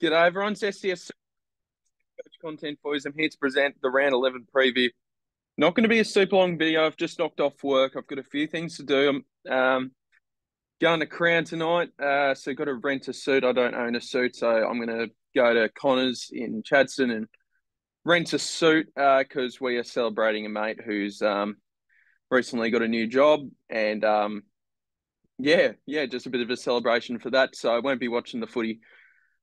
G'day everyone, it's SDS SuperCoach content boys. I'm here to present the round 11 preview. Not going to be a super long video. I've just knocked off work. I've got a few things to do. I'm going to Crown tonight, so got to rent a suit. I don't own a suit, so I'm going to go to Connor's in Chadstone and rent a suit because we are celebrating a mate who's recently got a new job, and just a bit of a celebration for that. So I won't be watching the footy.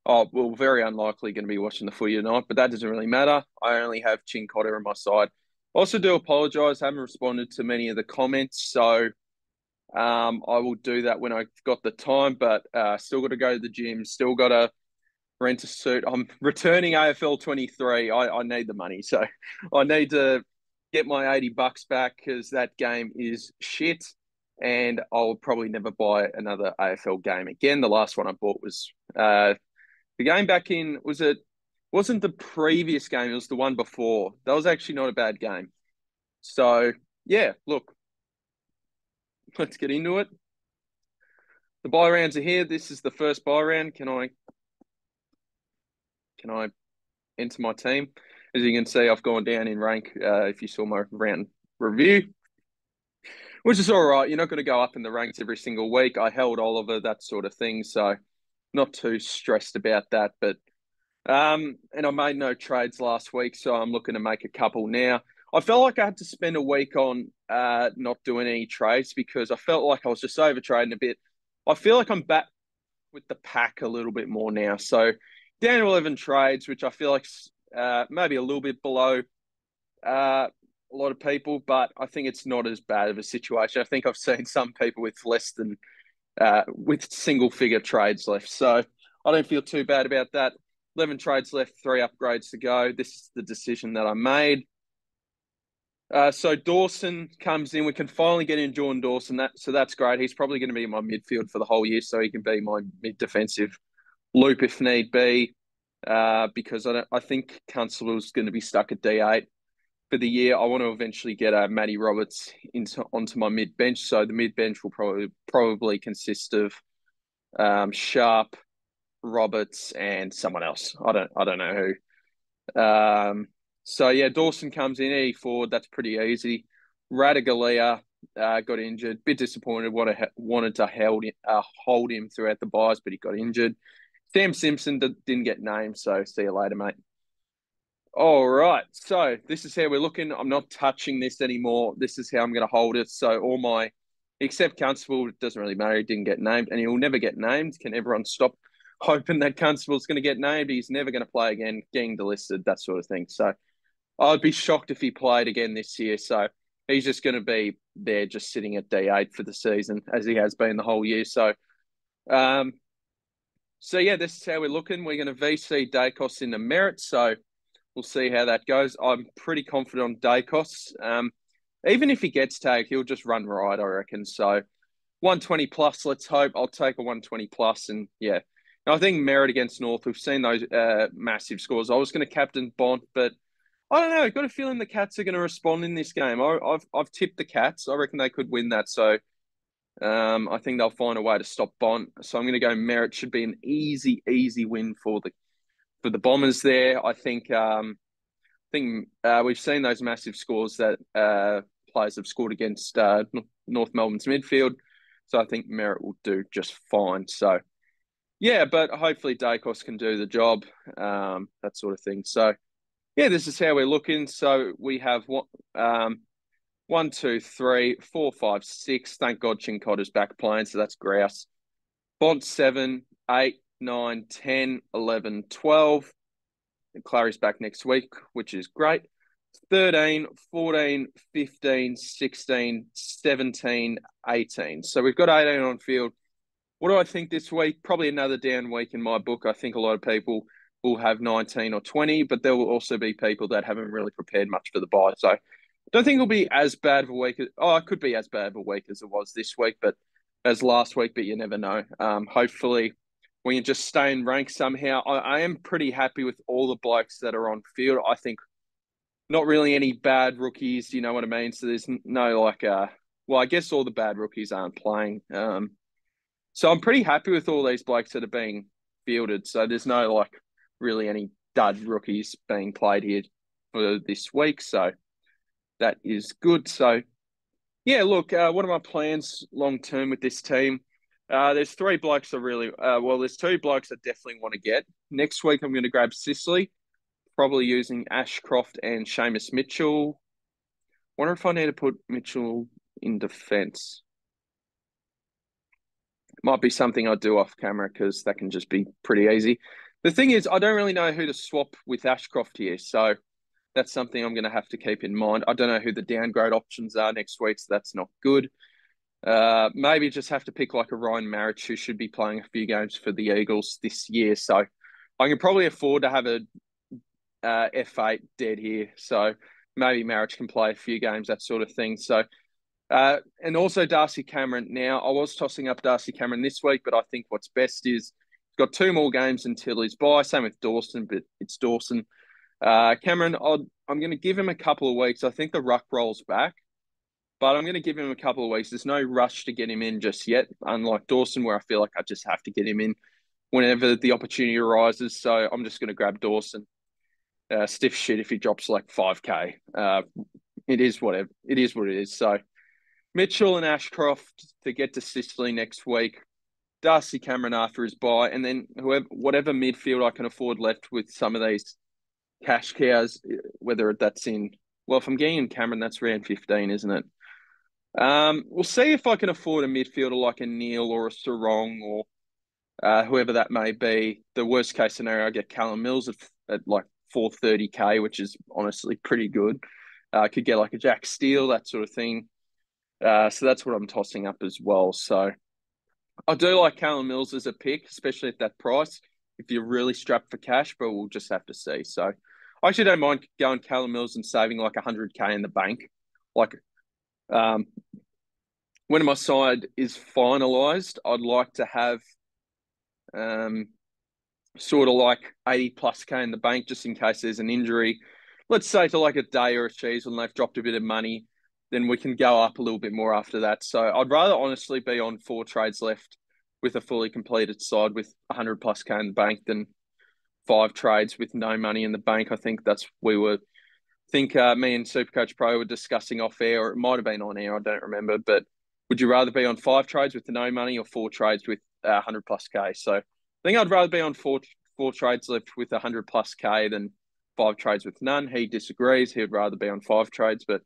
Oh, well, very unlikely going to be watching the footy tonight, but that doesn't really matter. I only have Chin Cotter on my side. Also do apologise, haven't responded to many of the comments, so I will do that when I've got the time, but still got to go to the gym, still got to rent a suit. I'm returning AFL 23. I need the money, so I need to get my $80 back because that game is shit, and I'll probably never buy another AFL game again. The last one I bought was the game back in, wasn't the previous game, it was the one before. That was actually not a bad game. So, yeah, look, let's get into it. The bye rounds are here. This is the first bye round. Can I enter my team? As you can see, I've gone down in rank if you saw my round review, which is all right. You're not going to go up in the ranks every single week. I held Oliver, that sort of thing, so not too stressed about that, but and I made no trades last week, so I'm looking to make a couple now. I felt like I had to spend a week on not doing any trades because I felt like I was just over trading a bit. I feel like I'm back with the pack a little bit more now. So down to 11 trades, which I feel like maybe a little bit below a lot of people, but I think it's not as bad of a situation. I think I've seen some people with less than with single figure trades left. So I don't feel too bad about that. 11 trades left, 3 upgrades to go. This is the decision that I made. So Dawson comes in. We can finally get in Jordan Dawson. So that's great. He's probably going to be in my midfield for the whole year, so he can be my mid-defensive loop if need be. Because I think Constable's going to be stuck at D8 for the year. I want to eventually get Matty Roberts onto my mid-bench. So the mid-bench will probably consist of Sharp, Roberts, and someone else. I don't know who. So yeah, Dawson comes in 84. That's pretty easy. Radagalia got injured. Bit disappointed. Wanted to hold him throughout the buys, but he got injured. Sam Simpson didn't get named, so see you later, mate. All right, so this is how we're looking. I'm not touching this anymore. This is how I'm going to hold it. So all my, except Constable, it doesn't really matter. He didn't get named, and he will never get named. Can everyone stop hoping that Constable's going to get named? He's never going to play again, getting delisted, that sort of thing. So I'd be shocked if he played again this year. So he's just going to be there just sitting at D8 for the season, as he has been the whole year. So, yeah, this is how we're looking. We're going to VC Dacos into merit. So we'll see how that goes. I'm pretty confident on Dacos. Even if he gets tagged, he'll just run right, I reckon. So 120 plus, let's hope. I'll take a 120 plus, and yeah. I think merit against North, we've seen those massive scores. I was going to captain Bont, but I don't know. I've got a feeling the Cats are going to respond in this game. I've tipped the Cats. I reckon they could win that. So I think they'll find a way to stop Bont. So I'm going to go merit. Should be an easy win for the Bombers there. I think we've seen those massive scores that players have scored against North Melbourne's midfield. So I think merit will do just fine. So yeah, but hopefully Dacos can do the job, that sort of thing. So yeah, this is how we're looking. So we have 1, 2, 3, 4, 5, 6. Thank God Chincotter's back playing, so that's grouse. Bont 7, 8, 9, 10, 11, 12. And Clary's back next week, which is great. 13, 14, 15, 16, 17, 18. So we've got 18 on field. What do I think this week? Probably another down week in my book. I think a lot of people will have 19 or 20, but there will also be people that haven't really prepared much for the bye. So I don't think it'll be as bad of a week. It could be as bad of a week as it was this week, but as last week, but you never know. Hopefully we can just stay in rank somehow. I am pretty happy with all the blokes that are on field. I think not really any bad rookies, you know what I mean? So there's no I guess all the bad rookies aren't playing. So I'm pretty happy with all these blokes that are being fielded. So there's no really any dud rookies being played here for this week. So that is good. So, yeah, look, what are my plans long term with this team? There's three blokes I really, there's two blokes I definitely want to get. Next week, I'm going to grab Sicily, probably using Ashcroft and Seamus Mitchell. Wonder if I need to put Mitchell in defence. Might be something I'll do off camera because that can just be pretty easy. The thing is, I don't really know who to swap with Ashcroft here. So that's something I'm going to have to keep in mind. I don't know who the downgrade options are next week, so that's not good. Maybe just have to pick like a Ryan Marich who should be playing a few games for the Eagles this year. So I can probably afford to have a F8 dead here. So maybe Marich can play a few games, that sort of thing. So and also Darcy Cameron. Now, I was tossing up Darcy Cameron this week, but I think what's best is he's got 2 more games until he's bye. Same with Dawson, but it's Dawson. Cameron, I'm going to give him a couple of weeks. I think the ruck rolls back, but I'm going to give him a couple of weeks. There's no rush to get him in just yet, unlike Dawson, where I feel like I just have to get him in whenever the opportunity arises. So I'm just going to grab Dawson. Stiff shit if he drops like 5K. It is whatever. It is what it is. So Mitchell and Ashcroft to get to Sicily next week. Darcy Cameron after his bye, and then whatever midfield I can afford left with some of these cash cows, whether that's in, well, if I'm getting in Cameron, that's round 15, isn't it? We'll see if I can afford a midfielder like a Neil or a Sarong or whoever that may be. The worst case scenario, I get Callum Mills at like 430K, which is honestly pretty good. I could get like a Jack Steele, that sort of thing. So that's what I'm tossing up as well. So I do like Callum Mills as a pick, especially at that price, if you're really strapped for cash, but we'll just have to see. So I actually don't mind going Callum Mills and saving like 100K in the bank. Like when my side is finalised, I'd like to have sort of like 80 plus K in the bank just in case there's an injury. Let's say to like a day or a cheese when they've dropped a bit of money, then we can go up a little bit more after that. So I'd rather honestly be on 4 trades left with a fully completed side with 100 plus K in the bank than 5 trades with no money in the bank. I think me and SuperCoach Pro were discussing off air, or it might have been on air, I don't remember. But would you rather be on 5 trades with no money or 4 trades with 100 plus K? So I think I'd rather be on four trades left with 100 plus K than 5 trades with none. He disagrees. He would rather be on 5 trades, but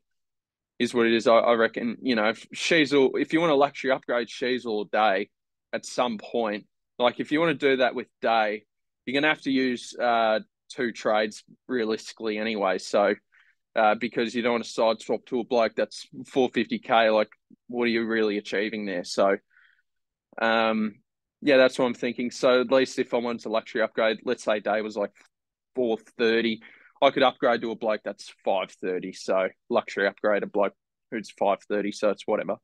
is what it is. I reckon, if you want a luxury upgrade Sheasel or Day at some point, like if you want to do that with Day, you're going to have to use 2 trades realistically anyway. So because you don't want to side swap to a bloke that's 450K, like what are you really achieving there? So yeah, that's what I'm thinking. So at least if I wanted a luxury upgrade, let's say Day was like 430, I could upgrade to a bloke that's 530. So luxury upgrade a bloke who's 530. So it's whatever.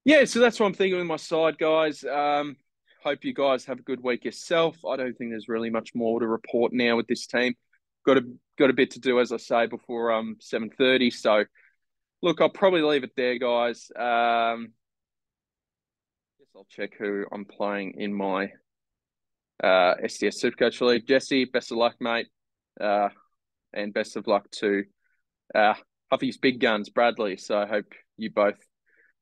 Yeah, so that's what I'm thinking with my side, guys. Hope you guys have a good week yourself. I don't think there's really much more to report now with this team. Got a bit to do, as I say, before 7:30. So look, I'll probably leave it there, guys. I guess I'll check who I'm playing in my SDS SuperCoach League. Jesse, best of luck, mate. And best of luck to Huffy's big guns, Bradley. So I hope you both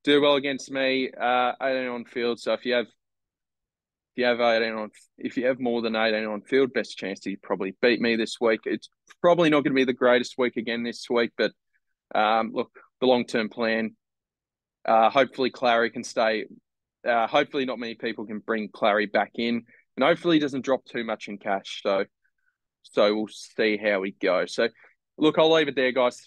do well against me. 18 on field. So if you have more than 18 on field, best chance to probably beat me this week. It's probably not going to be the greatest week again this week, but look, the long-term plan. Hopefully Clary can stay. Hopefully not many people can bring Clary back in, and hopefully he doesn't drop too much in cash. So we'll see how we go. So look, I'll leave it there, guys.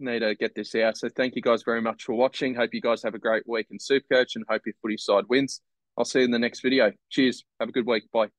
Need to get this out. So thank you guys very much for watching. Hope you guys have a great week in SuperCoach and hope your footy side wins. I'll see you in the next video. Cheers. Have a good week. Bye.